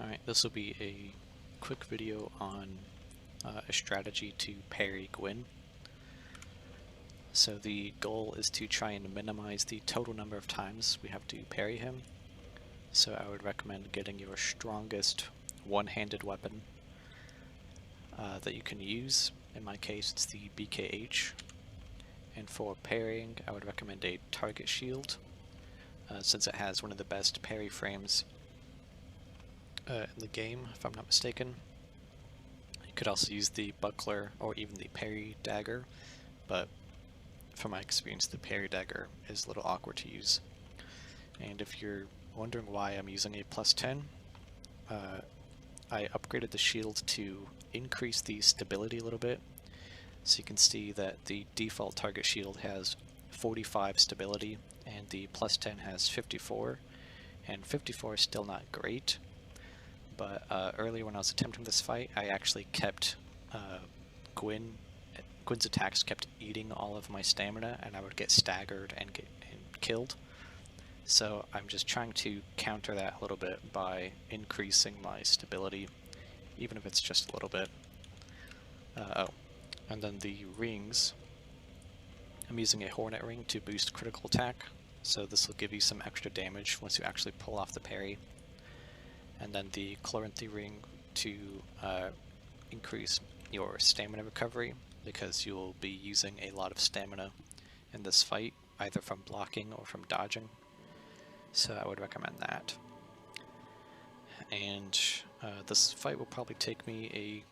Alright, this will be a quick video on a strategy to parry Gwyn. So the goal is to try and minimize the total number of times we have to parry him. So I would recommend getting your strongest one-handed weapon that you can use. In my case, it's the BKH. And for parrying, I would recommend a target shield, since it has one of the best parry frames in the game, if I'm not mistaken. You could also use the buckler or even the parry dagger, but from my experience, the parry dagger is a little awkward to use. And if you're wondering why I'm using a +10, I upgraded the shield to increase the stability a little bit. So you can see that the default target shield has 45 stability and the +10 has 54, and 54 is still not great. But earlier when I was attempting this fight, I actually kept Gwyn's attacks kept eating all of my stamina, and I would get staggered and get killed. So I'm just trying to counter that a little bit by increasing my stability, even if it's just a little bit. And then the rings, I'm using a hornet ring to boost critical attack, so this will give you some extra damage once you actually pull off the parry. And then the Chloranthy ring to increase your stamina recovery, because you will be using a lot of stamina in this fight, either from blocking or from dodging. So I would recommend that. And this fight will probably take me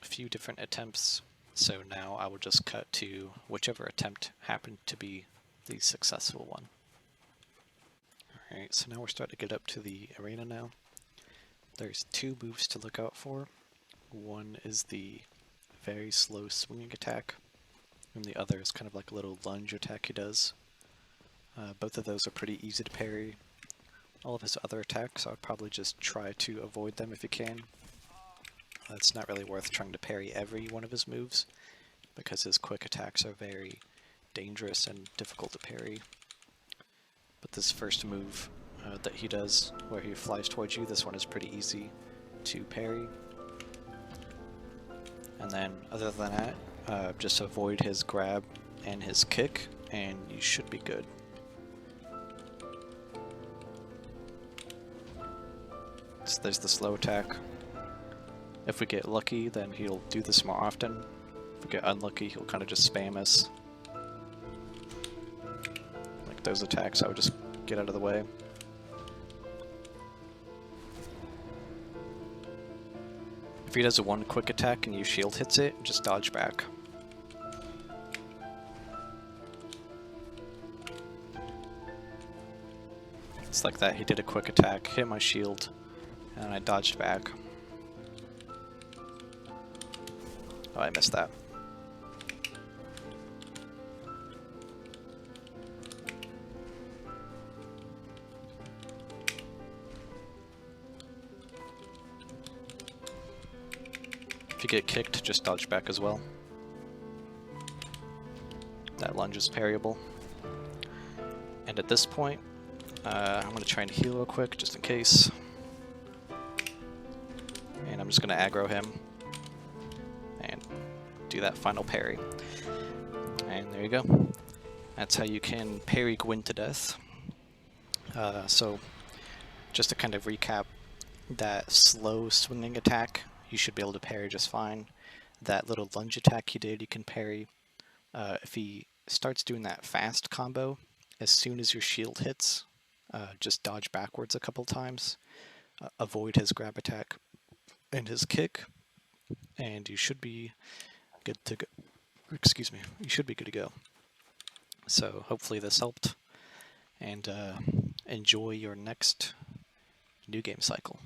a few different attempts, so now I will just cut to whichever attempt happened to be the successful one. Alright, so now we're starting to get up to the arena now. There's two moves to look out for. One is the very slow swinging attack, and the other is kind of like a little lunge attack he does. Both of those are pretty easy to parry. All of his other attacks, I would probably just try to avoid them if you can. It's not really worth trying to parry every one of his moves, because his quick attacks are very dangerous and difficult to parry. But this first move that he does, where he flies towards you, this one is pretty easy to parry. And then, other than that, just avoid his grab and his kick, and you should be good. So there's the slow attack. If we get lucky, then he'll do this more often. If we get unlucky, he'll kind of just spam us. Like those attacks, I would just get out of the way. If he does a one quick attack and you shield hits it, just dodge back. It's like that, he did a quick attack, hit my shield, and I dodged back. Oh, I missed that. If you get kicked, just dodge back as well. That lunge is parryable. And at this point, I'm going to try and heal real quick, just in case. And I'm just going to aggro him and do that final parry. And there you go. That's how you can parry Gwyn to death. So, just to kind of recap, that slow swinging attack, you should be able to parry just fine. That little lunge attack he did, you can parry. If he starts doing that fast combo, as soon as your shield hits, just dodge backwards a couple times, avoid his grab attack and his kick, and you should be good to go. Excuse me, you should be good to go. So hopefully this helped, and enjoy your next new game cycle.